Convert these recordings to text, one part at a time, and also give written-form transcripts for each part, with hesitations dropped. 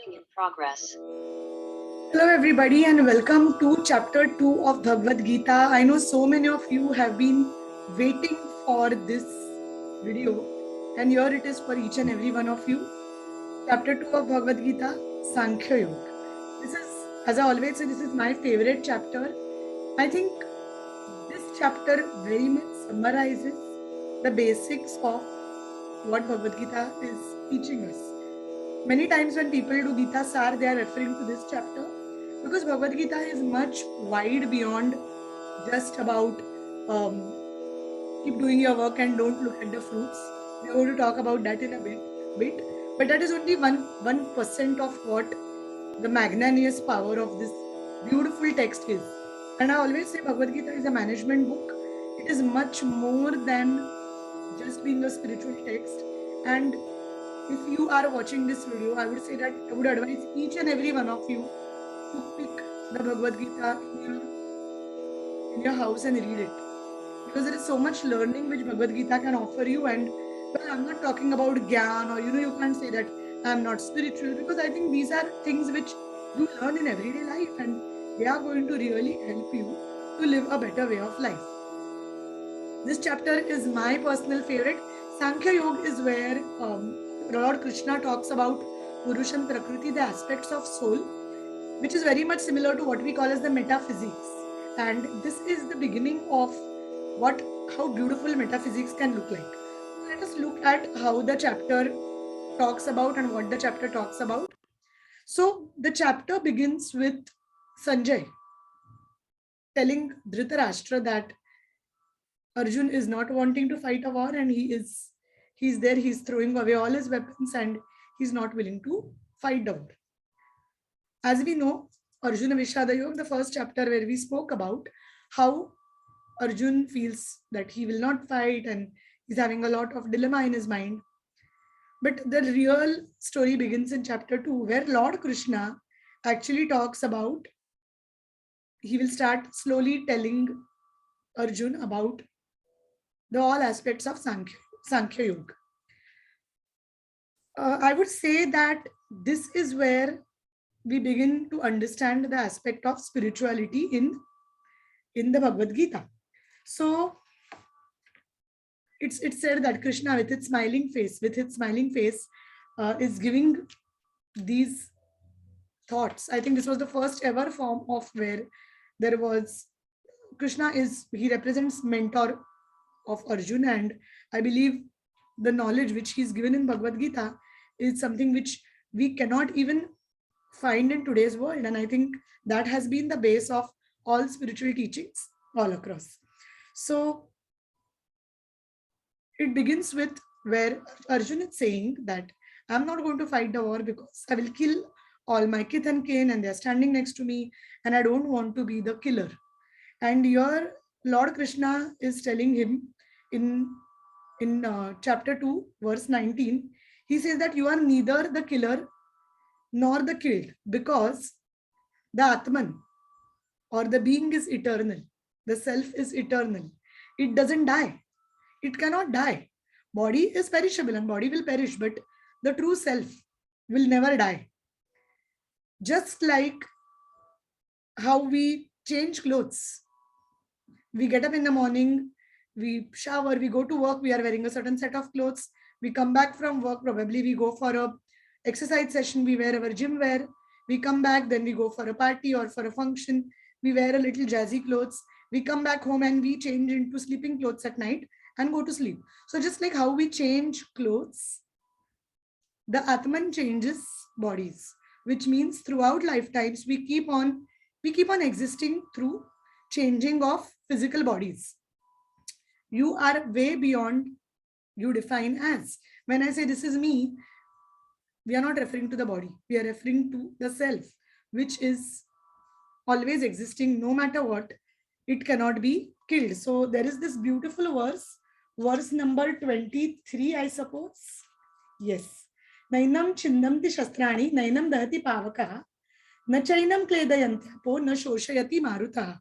Recording in progress. Hello everybody and welcome to chapter 2 of Bhagavad Gita. I know so many of you have been waiting for this video and here it is for each and every one of you. Chapter 2 of Bhagavad Gita, Sankhya Yoga. This is, as I always say, this is my favorite chapter. I think this chapter very much summarizes the basics of what Bhagavad Gita is teaching us. Many times when people do Gita Sar, they are referring to this chapter because Bhagavad Gita is much wide beyond just about keep doing your work and don't look at the fruits. We are going to talk about that in a bit. But that is only 1% of what the magnanimous power of this beautiful text is. And I always say Bhagavad Gita is a management book. It is much more than just being a spiritual text. And if you are watching this video, I would say that I would advise each and every one of you to pick the Bhagavad Gita in your house and read it. Because there is so much learning which Bhagavad Gita can offer you. And well, I'm not talking about Gyan or you can't say that I'm not spiritual, because I think these are things which you learn in everyday life and they are going to really help you to live a better way of life. This chapter is my personal favorite. Sankhya Yoga is where Lord Krishna talks about Purush and Prakriti, the aspects of soul, which is very much similar to what we call as the metaphysics. And this is the beginning of how beautiful metaphysics can look like. Let us look at how the chapter talks about and what the chapter talks about. So the chapter begins with Sanjay telling Dhritarashtra that Arjun is not wanting to fight a war and he's there, he's throwing away all his weapons and he's not willing to fight the war. As we know, Arjuna Vishada Yoga, the first chapter where we spoke about how Arjun feels that he will not fight and he's having a lot of dilemma in his mind. But the real story begins in chapter 2, where Lord Krishna actually talks about, he will start slowly telling Arjun about the all aspects of Sankhya Yoga. I would say that this is where we begin to understand the aspect of spirituality in the Bhagavad Gita. So it's said that Krishna with its smiling face is giving these thoughts. I think this was the first ever form of where there was Krishna he represents mentor of Arjun, and I believe the knowledge which he's given in Bhagavad Gita is something which we cannot even find in today's world, and I think that has been the base of all spiritual teachings all across. So it begins with where Arjun is saying that I'm not going to fight the war because I will kill all my kith and kin and they're standing next to me and I don't want to be the killer. And your Lord Krishna is telling him in chapter 2, verse 19, he says that you are neither the killer nor the killed, because the Atman or the being is eternal. The self is eternal. It doesn't die. It cannot die. Body is perishable and body will perish, but the true self will never die. Just like how we change clothes. We get up in the morning, we shower, we go to work, we are wearing a certain set of clothes. We come back from work, probably we go for a exercise session, we wear our gym wear. We come back, then we go for a party or for a function. We wear a little jazzy clothes. We come back home and we change into sleeping clothes at night and go to sleep. So just like how we change clothes, the Atman changes bodies, which means throughout lifetimes, we keep on existing through changing of physical bodies. You are way beyond you define as. When I say this is me, we are not referring to the body. We are referring to the self, which is always existing no matter what. It cannot be killed. So there is this beautiful verse number 23, I suppose. Yes. Nainam chindamti shastrani, nainam dahati pavakaha, na chainam kledayantapo, na shoshayati marutaha,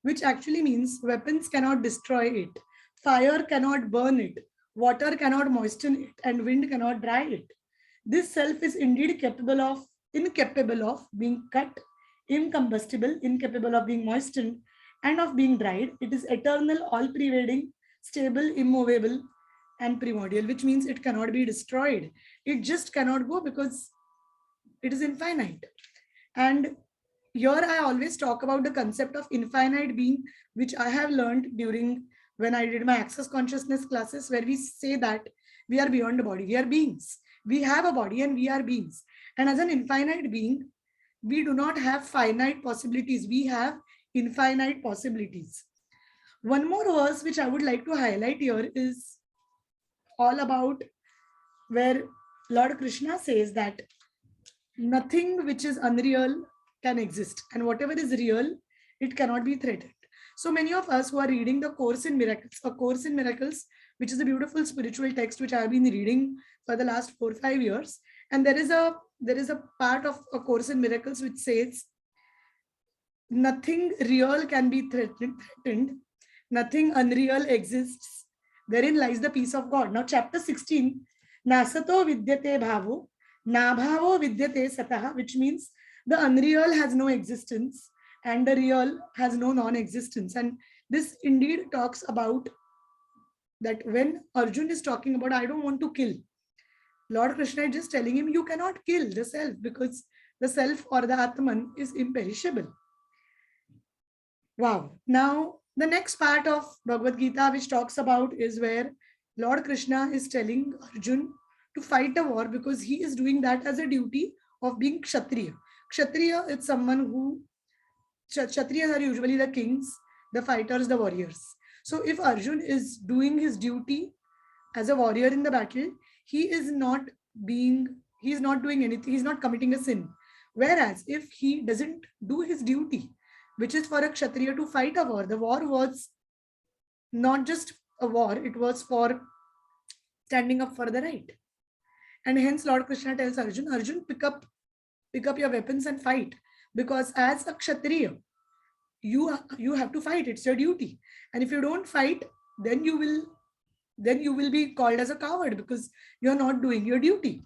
which actually means weapons cannot destroy it. Fire cannot burn it. Water cannot moisten it. And wind cannot dry it. This self is indeed capable of incapable of being cut, incombustible, incapable of being moistened, and of being dried. It is eternal, all-pervading, stable, immovable, and primordial, which means it cannot be destroyed. It just cannot go because it is infinite. And here I always talk about the concept of infinite being, which I have learned during when I did my access consciousness classes, where we say that we are beyond the body. We are beings. We have a body and we are beings. And as an infinite being, we do not have finite possibilities. We have infinite possibilities. One more verse which I would like to highlight here is all about where Lord Krishna says that nothing which is unreal can exist, and whatever is real, it cannot be threatened. So many of us who are reading the Course in Miracles, A Course in Miracles, which is a beautiful spiritual text which I have been reading for the last 4 or 5 years, and there is a part of A Course in Miracles which says nothing real can be threatened, nothing unreal exists. Therein lies the peace of God. Now, chapter 16, Nasato vidyate bhavo, nabhavo vidyate sataha, which means the unreal has no existence and the real has no non-existence. And this indeed talks about that when Arjun is talking about, I don't want to kill, Lord Krishna is just telling him, you cannot kill the self because the self or the Atman is imperishable. Wow. Now, the next part of Bhagavad Gita which talks about is where Lord Krishna is telling Arjun to fight a war because he is doing that as a duty of being Kshatriya. Kshatriya is someone who, Kshatriyas are usually the kings, the fighters, the warriors. So if Arjun is doing his duty as a warrior in the battle, he is not doing anything, he's not committing a sin. Whereas if he doesn't do his duty, which is for a Kshatriya to fight a war, the war was not just a war, it was for standing up for the right. And hence Lord Krishna tells Arjun, pick up your weapons and fight, because as a Kshatriya, you have to fight. It's your duty. And if you don't fight, then you will be called as a coward because you're not doing your duty.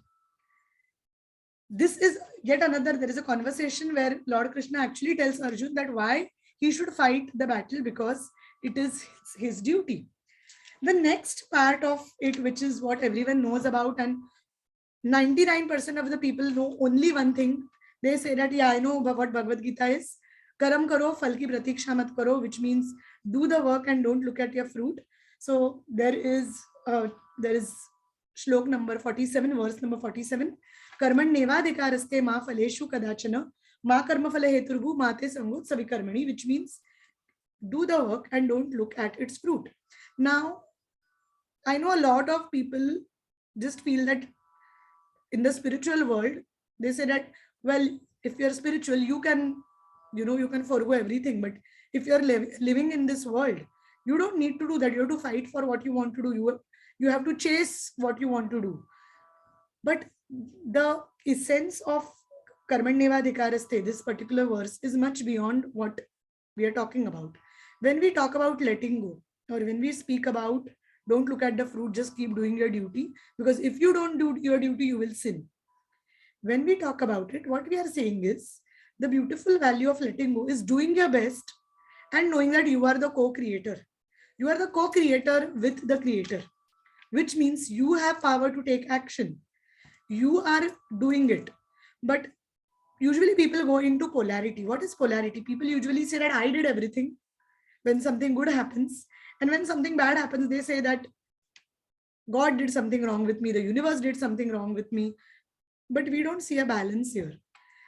This is yet another, there is a conversation where Lord Krishna actually tells Arjun that why he should fight the battle, because it is his duty. The next part of it, which is what everyone knows about, and 99% of the people know only one thing. They say that, yeah, I know what Bhagavad Gita is. Karam karo, phal ki pratiksha mat karo, which means do the work and don't look at your fruit. So there is shlok number 47, verse number 47. Karman nevadikaraste ma phaleshu kadachana ma karma phala heturbu mate sangut savikarmani, which means do the work and don't look at its fruit. Now, I know a lot of people just feel that in the spiritual world, they say that, well, if you're spiritual, you can forgo everything. But if you're living in this world, you don't need to do that. You have to fight for what you want to do. You have to chase what you want to do. But the essence of Karmanyevadhikaraste, this particular verse, is much beyond what we are talking about. When we talk about letting go, or when we speak about don't look at the fruit, just keep doing your duty, because if you don't do your duty, you will sin. When we talk about it, what we are saying is the beautiful value of letting go is doing your best and knowing that you are the co-creator. You are the co-creator with the creator, which means you have power to take action. You are doing it. But usually people go into polarity. What is polarity? People usually say that I did everything when something good happens. And when something bad happens, they say that God did something wrong with me. The universe did something wrong with me. But we don't see a balance here.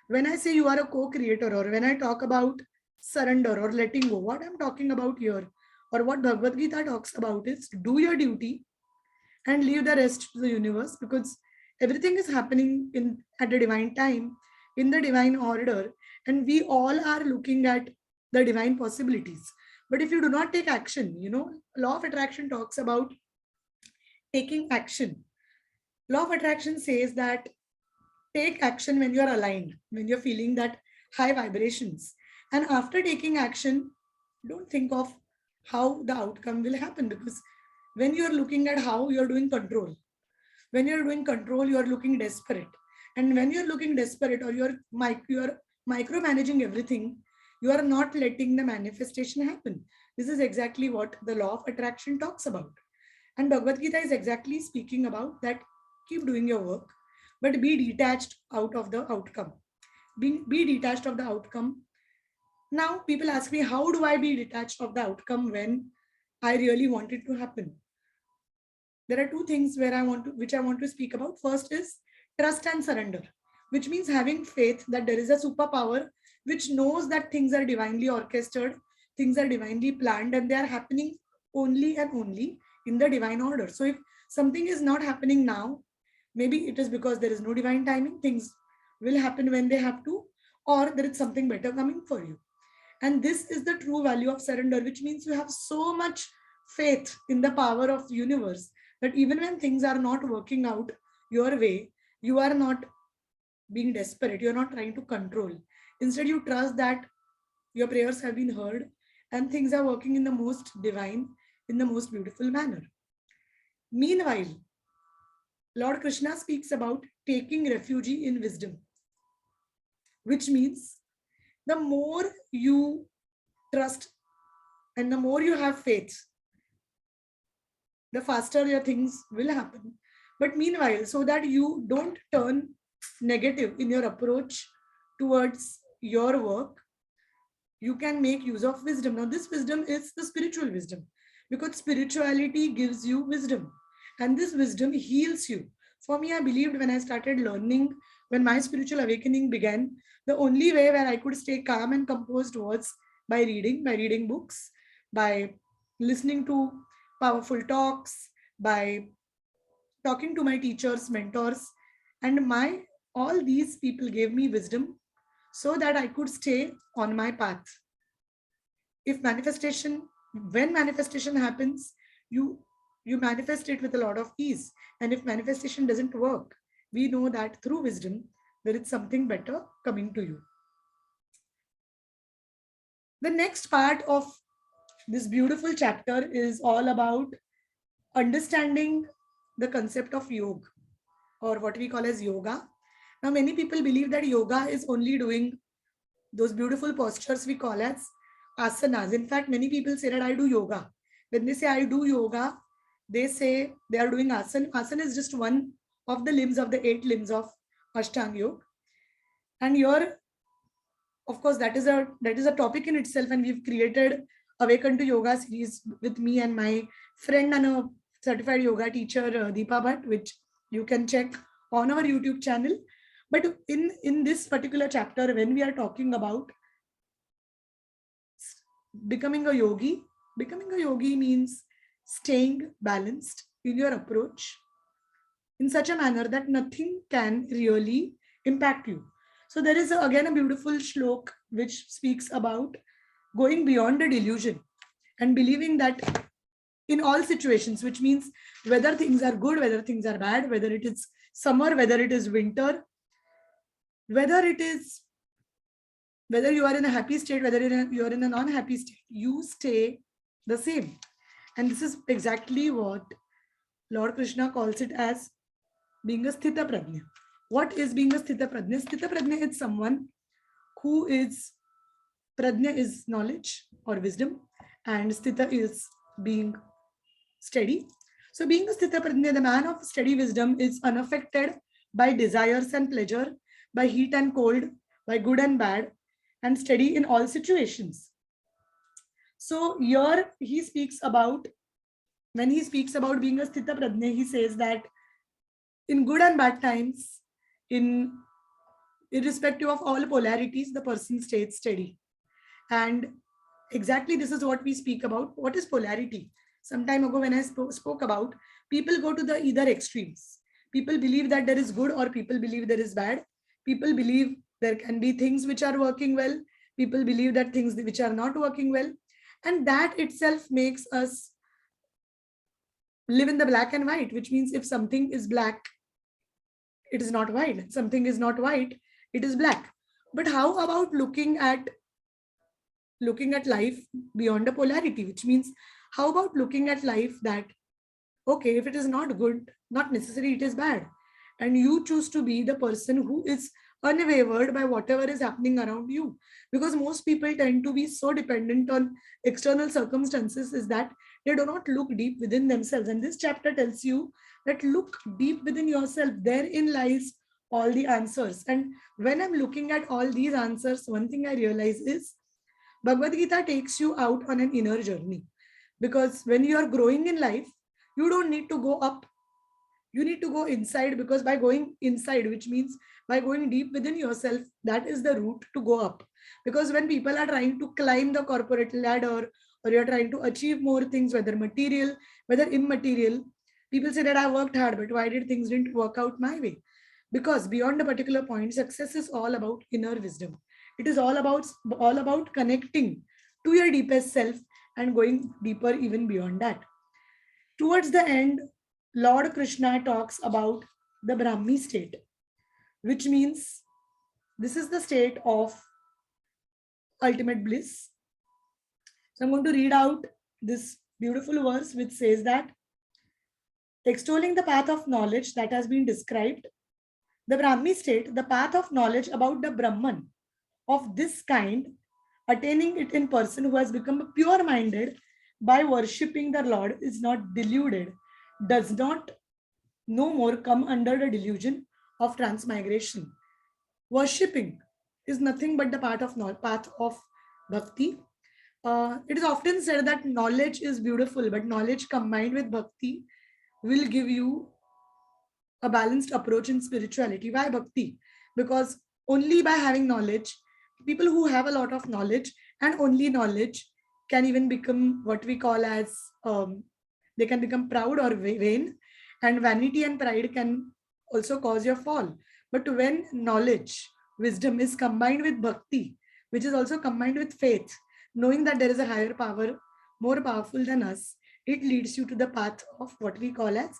When I say you are a co-creator, or when I talk about surrender or letting go, what I'm talking about here, or what Bhagavad Gita talks about, is do your duty and leave the rest to the universe, because everything is happening at the divine time, in the divine order, and we all are looking at the divine possibilities. But if you do not take action, law of attraction talks about taking action. Law of attraction says that take action when you're aligned, when you're feeling that high vibrations. And after taking action, don't think of how the outcome will happen, because when you're looking at how, you're doing control. When you're doing control, you're looking desperate. And when you're looking desperate or you're micromanaging everything, you are not letting the manifestation happen. This is exactly what the law of attraction talks about. And Bhagavad Gita is exactly speaking about that. Keep doing your work, but be detached out of the outcome. Be detached of the outcome. Now, people ask me, how do I be detached of the outcome when I really want it to happen? There are two things which I want to speak about. First is trust and surrender, which means having faith that there is a superpower which knows that things are divinely orchestrated, things are divinely planned, and they are happening only and only in the divine order. So if something is not happening now, maybe it is because there is no divine timing. Things will happen when they have to, or there is something better coming for you. And this is the true value of surrender, which means you have so much faith in the power of universe that even when things are not working out your way, you are not being desperate. You're not trying to control. Instead, you trust that your prayers have been heard and things are working in the most divine, in the most beautiful manner. Meanwhile, Lord Krishna speaks about taking refuge in wisdom, which means the more you trust and the more you have faith, the faster your things will happen. But meanwhile, so that you don't turn negative in your approach towards your work, you can make use of wisdom. Now, this wisdom is the spiritual wisdom, because spirituality gives you wisdom and this wisdom heals you. For me, I believed when I started learning, when my spiritual awakening began, the only way where I could stay calm and composed was by reading books, by listening to powerful talks, by talking to my teachers, mentors, and my all these people gave me wisdom so that I could stay on my path. If manifestation, when manifestation happens, you you manifest it with a lot of ease. And if manifestation doesn't work, we know that through wisdom, there is something better coming to you. The next part of this beautiful chapter is all about understanding the concept of yoga, or what we call as yoga. Now, many people believe that yoga is only doing those beautiful postures we call as asanas. In fact, many people say that I do yoga. When they say I do yoga, they say they are doing asana. Asana is just one of the limbs of the 8 limbs of Ashtanga Yoga. And here, of course, that is a topic in itself, and we've created Awaken to Yoga series with me and my friend and a certified yoga teacher, Deepa Bhatt, which you can check on our YouTube channel. But in this particular chapter, when we are talking about becoming a yogi means staying balanced in your approach in such a manner that nothing can really impact you. So there is again a beautiful shlok which speaks about going beyond the delusion and believing that in all situations, which means whether things are good, whether things are bad, whether it is summer, whether it is winter, whether you are in a happy state, whether you are in a non-happy state, you stay the same. And this is exactly what Lord Krishna calls it as being a sthita prajna. What is being a sthita prajna? Sthita prajna is someone who is, prajna is knowledge or wisdom, and sthita is being steady. So being a sthita prajna, the man of steady wisdom, is unaffected by desires and pleasure, by heat and cold, by good and bad, and steady in all situations. So here he speaks about, when he speaks about being a sthita prajna, he says that in good and bad times, in irrespective of all polarities, the person stays steady. And exactly this is what we speak about. What is polarity? Some time ago when I spoke about, people go to the either extremes. People believe that there is good or people believe there is bad. People believe there can be things which are working well. People believe that things which are not working well. And that itself makes us live in the black and white, which means if something is black, it is not white. Something is not white, it is black. But how about looking at life beyond a polarity, which means how about looking at life that, okay, if it is not good, not necessarily it is bad. and you choose to be the person who is unwavered by whatever is happening around you. Because most people tend to be so dependent on external circumstances is that they do not look deep within themselves. And this chapter tells you that look deep within yourself. Therein lies all the answers. And when I'm looking at all these answers, one thing I realize is Bhagavad Gita takes you out on an inner journey. Because when you are growing in life, you don't need to go up, you need to go inside. Because by going inside, which means by going deep within yourself, that is the route to go up. Because when people are trying to climb the corporate ladder, or you're trying to achieve more things, whether material, whether immaterial, people say that I worked hard, but why did things didn't work out my way? Because beyond a particular point, success is all about inner wisdom. It is all about connecting to your deepest self and going deeper even beyond that. Towards the end, Lord Krishna talks about the Brahmi state, which means this is the state of ultimate bliss. So I'm going to read out this beautiful verse which says that, extolling the path of knowledge that has been described, the Brahmi state, the path of knowledge about the Brahman of this kind, attaining it in person who has become pure minded by worshipping the Lord, is not deluded, does not no more come under the delusion of transmigration. Worshipping is nothing but the path of bhakti. It is often said that knowledge is beautiful, but knowledge combined with bhakti will give you a balanced approach in spirituality. Why bhakti? Because only by having knowledge, people who have a lot of knowledge and only knowledge can even become what we call as they can become proud or vain, and vanity and pride can also cause your fall. But when knowledge, wisdom is combined with bhakti, which is also combined with faith, knowing that there is a higher power more powerful than us, it leads you to the path of what we call as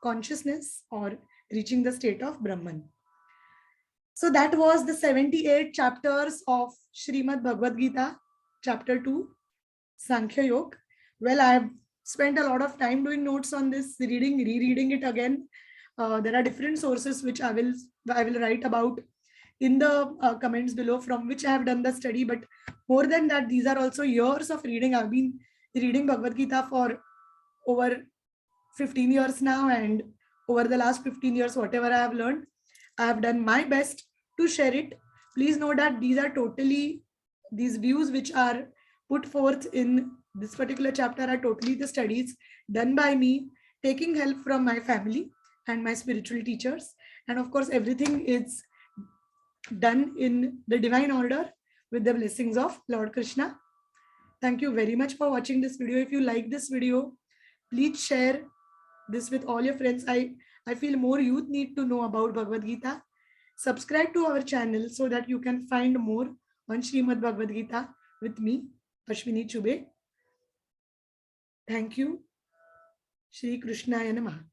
consciousness, or reaching the state of Brahman. So that was the 78 chapters of Srimad Bhagavad Gita, chapter 2, Sankhya Yoga. Well, I have spent a lot of time doing notes on this, rereading it again. There are different sources which I will write about in the comments below, from which I have done the study. But more than that, these are also years of reading. I've been reading Bhagavad Gita for over 15 years now, and over the last 15 years, whatever I have learned, I have done my best to share it. Please know that these views which are put forth in this particular chapter are totally the studies done by me, taking help from my family and my spiritual teachers. And of course, everything is done in the divine order with the blessings of Lord Krishna. Thank you very much for watching this video. If you like this video, please share this with all your friends. I feel more youth need to know about Bhagavad Gita. Subscribe to our channel so that you can find more on Srimad Bhagavad Gita with me, Ashwini Chube. Thank you. Shri Krishnaya Namaha.